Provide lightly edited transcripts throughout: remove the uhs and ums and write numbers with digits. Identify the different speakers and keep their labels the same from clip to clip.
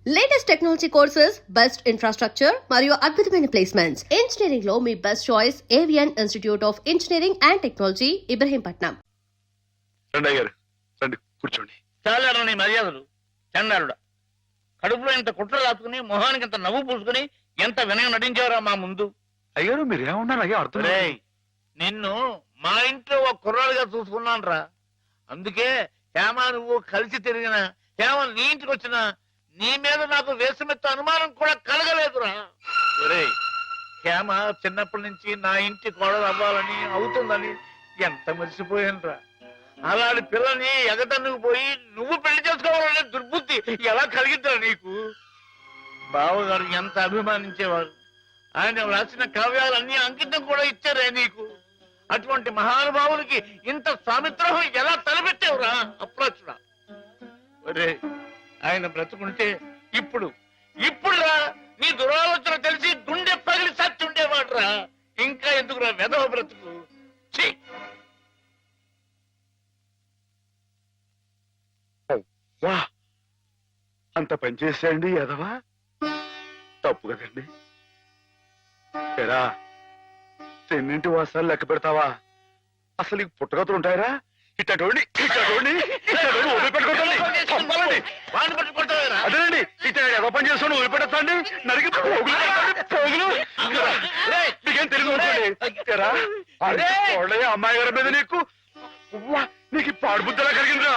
Speaker 1: Latest technology courses, best infrastructure మరియు అద్భుతమైన placements. Engineering లో మీ best choice Avian institute of engineering and technology, Ibrahimpatnam.
Speaker 2: రండి కూర్చోండి.
Speaker 3: చాలారా నీ మర్యాదలు. చండారుడా, కడుపులో ఇంత కుట్ర రాసుకుని మొహానికి ఇంత నవ్వు పూసుకుని ఎంత వినయం నటించావురా మా ముందు.
Speaker 2: అయ్యారు మీరు ఏమన్నారు అయ్యా అర్థం లేదు.
Speaker 3: రేయ్, నిన్ను మా ఇంట్లో ఒక కుర్రాడుగా చూసుకున్నాను రా. అందుకే హేమ నువ్వు కలిసి తిరిగిన హేమ నీ ఇంటికి వచ్చిన నీ మీద నాకు వేసమెత్త అనుమానం కూడా కలగలేదురా. ఒరేయ్, హేమ చిన్నప్పటి నుంచి నా ఇంటి కోడలు అవ్వాలని అవుతుందని ఎంత మర్చిపోయాను రా. అలాంటి పిల్లని ఎగటన్నుకు పోయి నువ్వు పెళ్లి చేసుకోవాలనే దుర్బుద్ధి ఎలా కలిగిద్దా నీకు? బావగారు ఎంత అభిమానించేవారు. ఆయన రాసిన కావ్యాలన్నీ అంకితం కూడా ఇచ్చారే నీకు. అటువంటి మహానుభావులకి ఇంత సామిత్రహం ఎలా తలపెట్టావురా అప్రాచుడా. ఒరే, ఆయన బ్రతుకుంటే ఇప్పుడు రా నీ దురాలోచన తెలిసి గుండె పగిలి సచ్చుండేవాడు రా. ఇంకా ఎందుకురా వెధవ బ్రతుకు. ఛీ!
Speaker 2: వా అంత పని చేసేయండి ఎదవా, తప్పు కదండి. ఎరా తెన్నింటి వాసాలు లెక్క పెడతావా? అసలు ఈ పుట్టగతులు ఉంటాయరా? ఇట్టండి అదేనండి, ఇట్లా ఎవ పని చేస్తాను వదిలిపెట్టండి. నరికి పోగులు నీకేం తెలుగు అమ్మాయి గారి మీద నీకు పాడు బుద్ధలా కలిగిందిరా.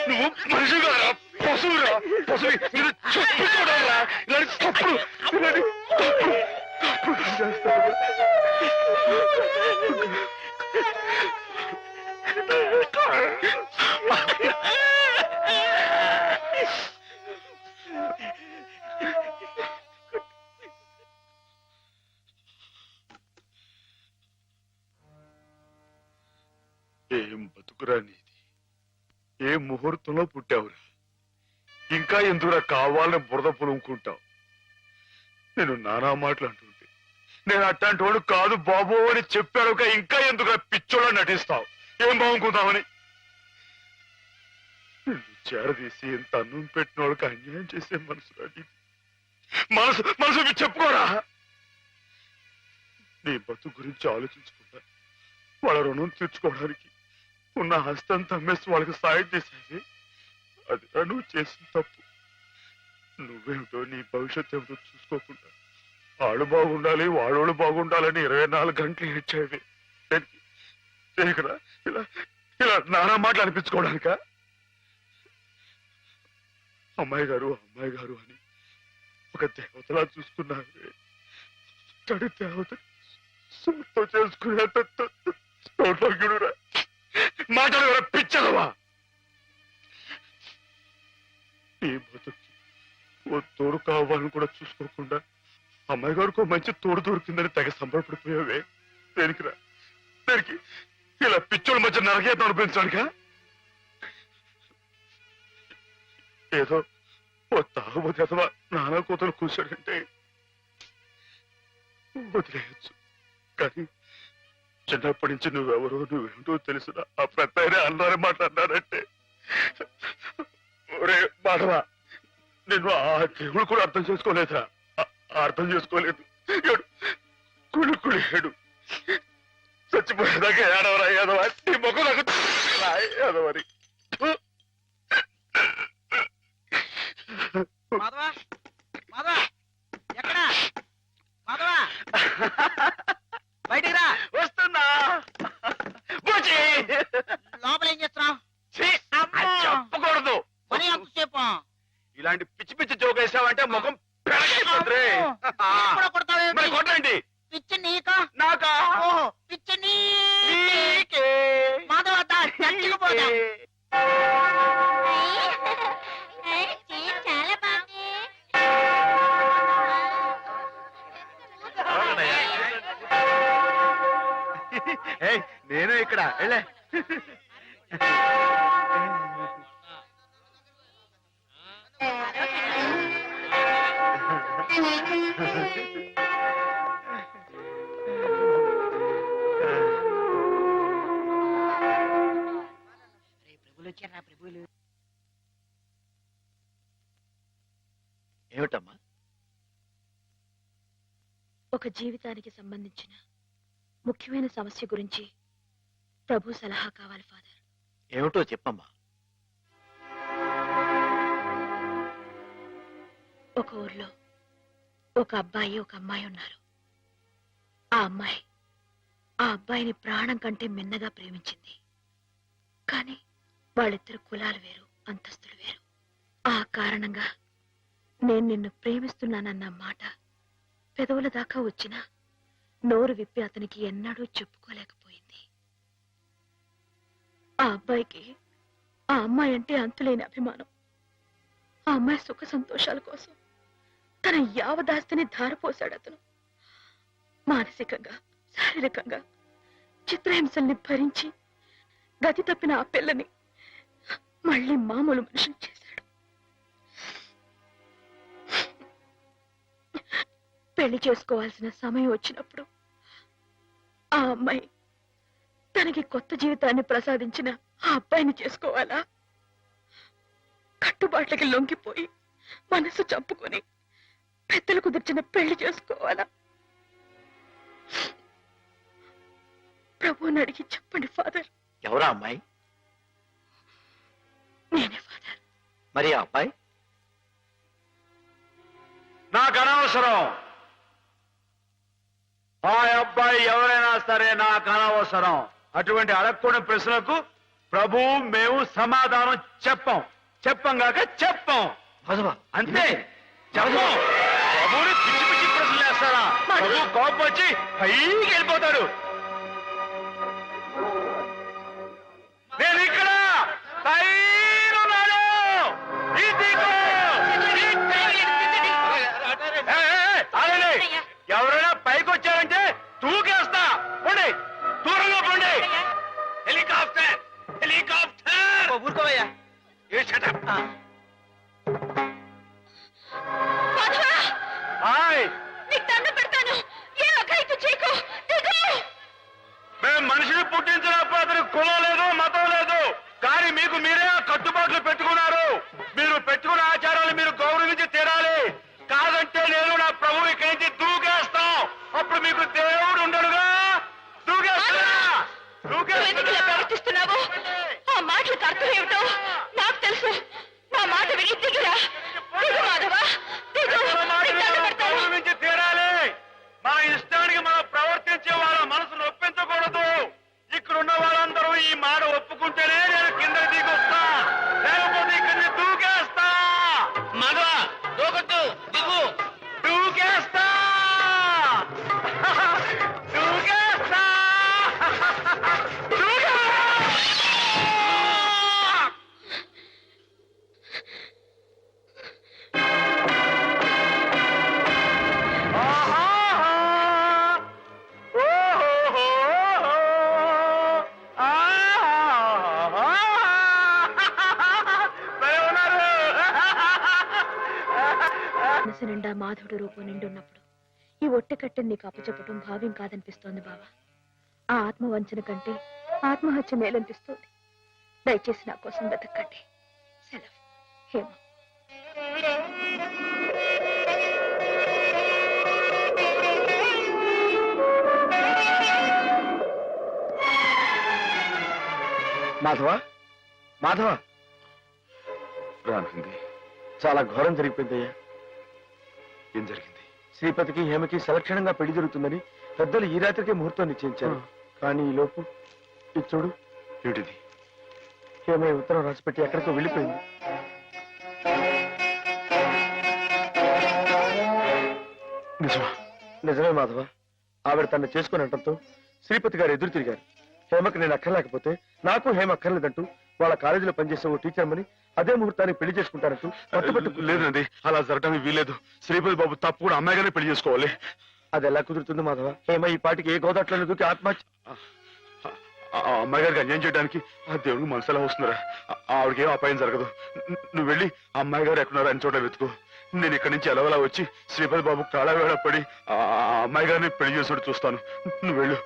Speaker 2: నువ్వు మనిషి కారా, పశువురా, పశువు. మీరు చూపించుకోవడారా ఇలాంటి తప్పుడు చేస్తారు. ఏం బతుకురా నీది, ఏ ముహూర్తంలో పుట్టావురా? ఇంకా ఎందుకురా కావాలని బురద పులుముకుంటావు? నేను నానా మాటలు అంటుంటే నేను అట్లాంటి వాడు కాదు బాబు అని చెప్పాడు. ఇంకా ఎందుకురా పిచ్చోళ్ళ నటిస్తావు? ఏం బాగుంకుందామని చేరదీసి ఎంత అన్నం పెట్టిన వాళ్ళకి అన్యాయం చేసే మనసు మనసు మనసు చెప్పుకోరా. నీ బతుకు గురించి ఆలోచించుకుంటా వాళ్ళ రుణం తీర్చుకోవడానికి ఉన్న హస్తం తమ్మేసి వాళ్ళకి సాయం చేసేది అది నువ్వు చేసిన తప్పు. నువ్వేమిటో నీ భవిష్యత్తు ఏమిటో చూసుకోకుండా వాళ్ళు బాగుండాలి వాళ్ళోళ్ళు బాగుండాలని 24 గంటలు ఏడ్చేవి. దేనికిరా ఇలా ఇలా నానా మాటలు అనిపించుకోవడానిక? అమ్మాయి గారు అని ఒక దేవతలా చూసుకున్నారు. తడి దేవత సొంతం చేసుకునేంత సౌభాగ్యుడురా. మాటలు పిచ్చదవా? ఈ బతుకి ఓ తోడు కావాలని కూడా చూసుకోకుండా అమ్మాయి గారికి మంచి తోడు దొరికిందని తెగ సంబరపడిపోయావే. దేనికిరా? దేనికి ఇలా పిచ్చోళ్ళ మధ్య నరకేతం అనిపించడానిక? ఏదో ఓ తాగుబోతే అథవా నానా కూతురు కూర్చోడంటే వదిలేయచ్చు, కానీ చిన్నప్పటి నుంచి నువ్వెవరో నువ్వేంటో తెలుసునా? ఆ పెద్ద అన్నారే మాట్లాడినారంటే ఒరే మాధవా, నేను ఆ దేవుడు కూడా అర్థం చేసుకోలేదా? అర్థం చేసుకోలేదు. కుళ్ళు చచ్చిపోయేదాకా ఏడవరా ఏదవా? నీ ముఖం నాకు ఏదవని.
Speaker 4: బయటికి రా.
Speaker 3: వస్తున్నా.
Speaker 4: లోపల ఏం చేస్తున్నావు?
Speaker 3: చెప్పకూడదు.
Speaker 4: పని ఎంతసేపు?
Speaker 3: ఇలాంటి పిచ్చి పిచ్చి జోక్ వేసావంటే ముఖం పెరగైపోతుంది. మరి కొట్టండి.
Speaker 4: పిచ్చి నీకా
Speaker 3: నాకా?
Speaker 4: పిచ్చి నీకే. మాధవ చచ్చిపోతా.
Speaker 5: చాలా బాగుంది.
Speaker 3: నేను ఇక్కడ వెళ్ళే.
Speaker 4: ప్రభులు వచ్చారా? ప్రభులు
Speaker 3: ఏమిటమ్మా?
Speaker 5: ఒక జీవితానికి సంబంధించిన ముఖ్యమైన సమస్య గురించి ప్రభు సలహా కావాలి ఫాదర్.
Speaker 3: ఏమిటో చెప్పమ్మా.
Speaker 5: ఒక ఊర్లో ఒక అబ్బాయి ఒక అమ్మాయి ఉన్నారు. ఆ అమ్మాయి ఆ అబ్బాయిని ప్రాణం కంటే మిన్నగా ప్రేమించింది. కానీ వాళ్ళిద్దరు కులాలు వేరు, అంతస్తులు వేరు. ఆ కారణంగా నేను నిన్ను ప్రేమిస్తున్నానన్న మాట పెదవుల దాకా వచ్చినా నోరు విప్పి అతనికి ఎన్నడూ చెప్పుకోలేకపోయింది. ఆ అబ్బాయికి ఆ అమ్మాయి అంటే అంతులేని అభిమానం. ఆ అమ్మాయి సుఖ సంతోషాల కోసం తన యావదాస్తిని ధారపోశాడు అతను. మానసికంగా శారీరకంగా చిత్రహింసల్ని భరించి గతి తప్పిన ఆ పిల్లని మళ్ళీ మామూలు మనిషిని చేశాడు. పెళ్లి చేసుకోవాల్సిన సమయం వచ్చినప్పుడు ఆ అమ్మాయి తనకి కొత్త జీవితాన్ని ప్రసాదించిన ఆ అబ్బాయిని చేసుకోవాలా, కట్టుబాట్లకి లొంగిపోయి మనసు చంపుకొని పెద్దలు కుదిర్చిన పెళ్లి చేసుకోవాలా? ప్రభువుని అడిగి చెప్పండి ఫాదర్.
Speaker 3: ఎవరా అమ్మాయి?
Speaker 5: నేనే ఫాదర్.
Speaker 3: మరి ఆ అబ్బాయి?
Speaker 2: నాకు అనవసరం. ఆ అబ్బాయి ఎవరైనా సరే నాకు అనవసరం. అటువంటి అడగకూడని ప్రశ్నలకు ప్రభు మేము సమాధానం చెప్పంగాక చెప్పం. అంతే, చెప్పం. ప్రభుని పిచ్చి పిచ్చి ప్రశ్నలు వేస్తారా? ప్రభు కోపం వచ్చి పైకి వెళ్ళిపోతాడు. నేను ఇక్కడ పైనున్నాను. ఎవరైనా పైకి వచ్చారంటే తూకేస్తా. పోండి, దూరంగా పోండి. Helicopter helicopter.
Speaker 3: ఊరుకోవయ్యా.
Speaker 2: మేము మనిషిని పుట్టించినప్పుడు అతనికి కులం లేదు, మతం లేదు. కానీ మీకు మీరే ఆ కట్టుబాట్లు పెట్టుకున్నారు. మీరు పెట్టుకున్న ఆచారాలు మీరు గౌరవించి తీరాలి. కాదంటే నేను నా ప్రభు ఇక్కడి నుంచి దూకేస్తాం. అప్పుడు మీకు దేవుడు ఉండడుగా.
Speaker 5: ప్రవర్తిస్తున్నావు. ఆ మాటలకు అర్థం ఏమిటో నాకు తెలుసు. నా మాట విని దిగిరా. మాధవా,
Speaker 2: గౌరవించి తీరాలి. మన ఇష్టానికి మనం ప్రవర్తించే వాళ్ళ మనసు నొప్పించకూడదు. ఇక్కడున్న వాళ్ళందరూ ఈ మాట ఒప్పుకుంటేనే నేను కింద దిగొస్తా, లేకపోతే ఇక్కడిని దూకేస్తా.
Speaker 3: మాధవ, దూకొద్దు, దిగు.
Speaker 2: దూకేస్తా దూకేస్తా.
Speaker 5: మనసు నిండా మాధవుడు రూపం నిండున్నప్పుడు ఈ ఒట్టె కట్టెని నీకు అప్పచెప్పటం భావ్యం కాదనిపిస్తోంది బావా. ఆ ఆత్మవంచన కంటే ఆత్మహత్య మేలనిపిస్తోంది. దయచేసి నా కోసం వెతక్కండి. సెలవు. హేమ.
Speaker 2: మాధవ, మాధవ. రానుంది. చాలా ఘోరం జరిగిపోయిందయ్యా. ఏం జరిగింది? శ్రీపతికి హేమకి సలక్షణంగా పెళ్లి జరుగుతుందని పెద్దలు ఈ రాత్రికే ముహూర్తం నిశ్చయించారు. కానీ ఈ లోపు ఇది చూడు. ఏమిటిది? హేమ ఉత్తరం రాసిపెట్టి ఎక్కడికో వెళ్ళిపోయింది. నిజమా? నిజమే మాధవ. ఆవిడ తను చేసుకుని అనటంతో శ్రీపతి గారు ఎదురు తిరిగారు. హేమకి నేను అక్కర్లేకపోతే నాకు హేమ అక్కర్లేదంటూ వాళ్ళ కాలేజీలో పనిచేసే ఓ టీచర్మని అదే ముహూర్తానికి పెళ్లి చేసుకుంటారంటూ పట్టుబట్టు. లేదండి, అలా జరగడానికి వీలేదు. శ్రీపతి బాబు తప్పు కూడా అమ్మాయిగానే పెళ్లి చేసుకోవాలి. అది ఎలా కుదురుతుంది మాధవ? హేమ ఈ పాటికి ఏ గోదాట్లో దూకి ఆత్మహత్య. అమ్మాయి గారికి అన్యాయం చేయడానికి ఆ దేవుడికి మనసు ఎలా వస్తుందిరా? ఆవిడకి ఏం అపాయం జరగదు. నువ్వు వెళ్ళి అమ్మాయి గారు ఎక్కడున్నారో అని చోట వెతుకు. నేను ఇక్కడి నుంచి ఎలవలా వచ్చి శ్రీపతి బాబు కాళవేళ పడి ఆ అమ్మాయి గారిని పెళ్లి చేసుడు చూస్తాను. నువ్వు వెళ్ళు.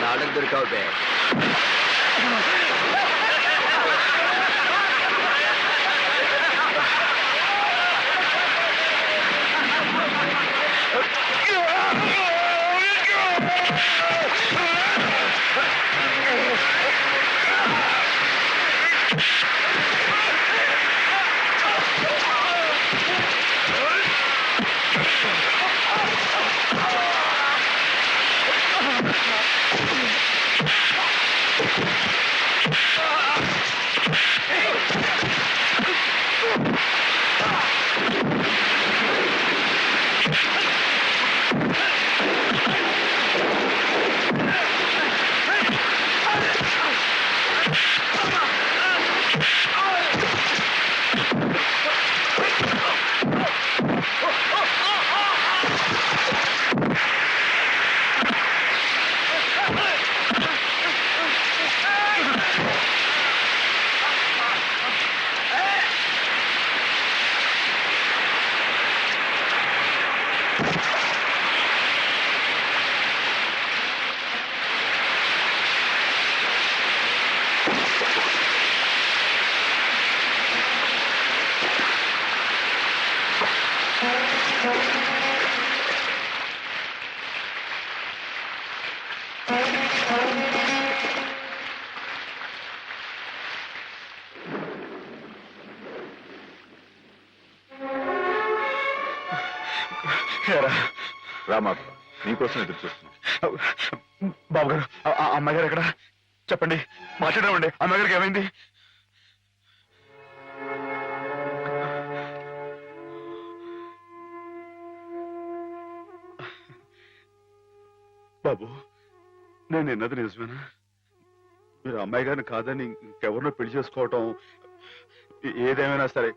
Speaker 6: నాలుగు దొరికావు బే.
Speaker 2: రామాధవ, నీకోసం ఎదురు చూస్తున్నా. బాబు గారు, ఆ అమ్మాయి గారు ఎక్కడ? చెప్పండి, మాట్లాడమండి. అమ్మాయి గారికి ఏమైంది? బాబు, నేను విన్నది నిజమేనా? మీరు అమ్మాయి గారిని కాదని ఇంకెవరినో పెళ్లి చేసుకోవటం, ఏదేమైనా సరే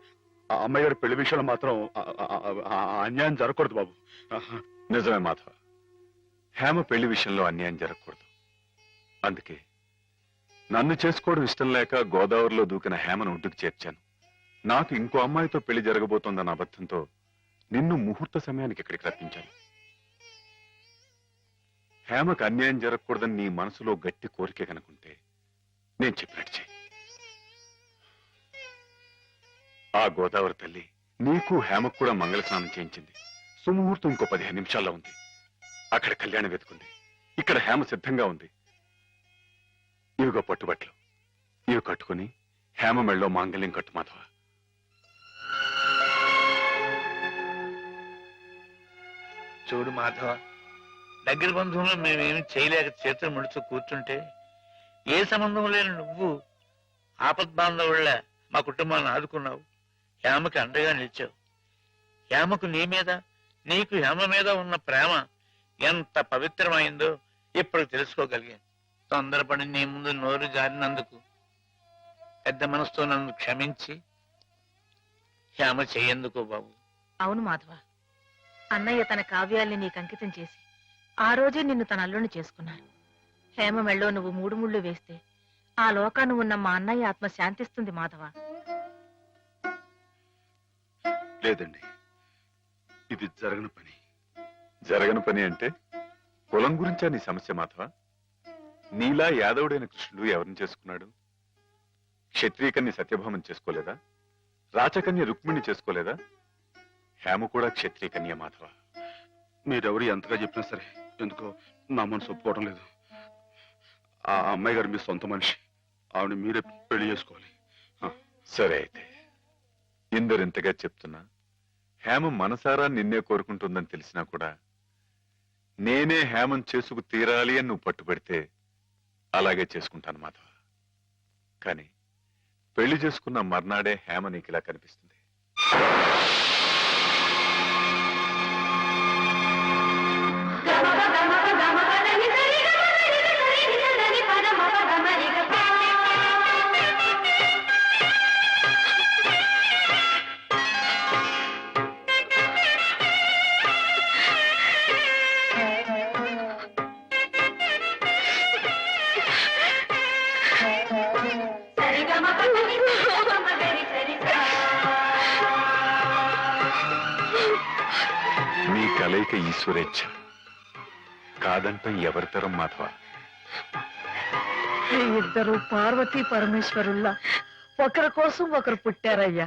Speaker 2: ఆ అమ్మాయి గారి పెళ్లి విషయంలో మాత్రం అన్యాయం జరగకూడదు బాబు.
Speaker 7: నిజమే మాధవ, హేమ పెళ్లి విషయంలో అన్యాయం జరగకూడదు. అందుకే నన్ను చేసుకోవడం ఇష్టం లేక గోదావరిలో దూకిన హేమను ఒడ్డుకు చేర్చాను. నాకు ఇంకో అమ్మాయితో పెళ్లి జరగబోతోందన్న అబద్ధంతో నిన్ను ముహూర్త సమయానికి ఇక్కడికి రప్పించాను. హేమకు అన్యాయం జరగకూడదని నీ మనసులో గట్టి కోరిక కనుకుంటే నేను చెప్పినట్టు చెయ్యి. ఆ గోదావరి తల్లి నీకు హేమకు కూడా మంగళ స్నానం చేయించింది. సుముహూర్తం ఇంకో 15 నిమిషాల్లో ఉంది. అక్కడ కళ్యాణం వెతుకుంది, ఇక్కడ హేమ సిద్ధంగా ఉంది. ఇవిగో పట్టుబట్లు, ఇవి కట్టుకుని హేమ మెళ్ళో మాంగళ్యం కట్టు మాధవ.
Speaker 3: చూడు మాధవ, దగ్గర బంధువులు మేమేమి చేయలేక చేతులు ముడుచు కూర్చుంటే ఏ సంబంధం లేని నువ్వు ఆపద్బాంధవుళ్ళ మా కుటుంబాన్ని ఆదుకున్నావు. హేమకి అండగా నిలిచావు. హేమకు నీ మీద, నీకు హేమ మీద ఉన్న ప్రేమ ఎంత పవిత్రమైందో ఇప్పుడు తెలుసుకోగలిగాను. తొందరపడి నీ ముందు నోరు జారినందుకు పెద్ద మనసుతో నన్ను క్షమించి హేమ చెయ్యేందుకు బాబు.
Speaker 5: అవును మాధవ, అన్నయ్య తన కావ్యాల్ని నీకు అంకితం చేసి ఆ రోజే నిన్ను తన అల్లుని చేసుకున్నారు. హేమ మెళ్ళో నువ్వు 3 ముళ్ళు వేస్తే ఆ లోకాన్ని ఉన్న మా అన్నయ్య ఆత్మ శాంతిస్తుంది మాధవ.
Speaker 2: లేదండి, ఇది జరగని పని.
Speaker 7: జరగని పని అంటే కులం గురించా నీ సమస్య మాధవ? నీలా యాదవుడైన కృష్ణుడు ఎవరిని చేసుకున్నాడు? క్షత్రియకన్య సత్యభామని చేసుకోలేదా? రాచకన్య రుక్మిణి చేసుకోలేదా? హేమ కూడా క్షత్రియకన్య మాధవ.
Speaker 2: మీరెవరు ఎంతగా చెప్పినా సరే ఎందుకో నా మనసు ఒప్పుకోవడం లేదు. ఆ అమ్మాయి గారు మీ సొంత మనిషి, ఆవిడ మీరే పెళ్లి చేసుకోవాలి.
Speaker 7: సరే అయితే, ఇందరింతగా చెప్తున్నా హేమ మనసారా నిన్నే కోరుకుంటుందని తెలిసినా కూడా నేనే హేమం చేసుకు తీరాలి అని నువ్వు పట్టుబడితే అలాగే చేసుకుంటాను మాధవ. కానీ పెళ్లి చేసుకున్న మర్నాడే హేమ నీకు ఇలా కనిపిస్తుంది. కలయిక ఈశ్వరేచ్ఛ, కాదంటం ఎవరితరం మాధవ.
Speaker 6: మీ ఇద్దరు పార్వతీ పరమేశ్వరుల్లా ఒకరి కోసం ఒకరు పుట్టారయ్యా.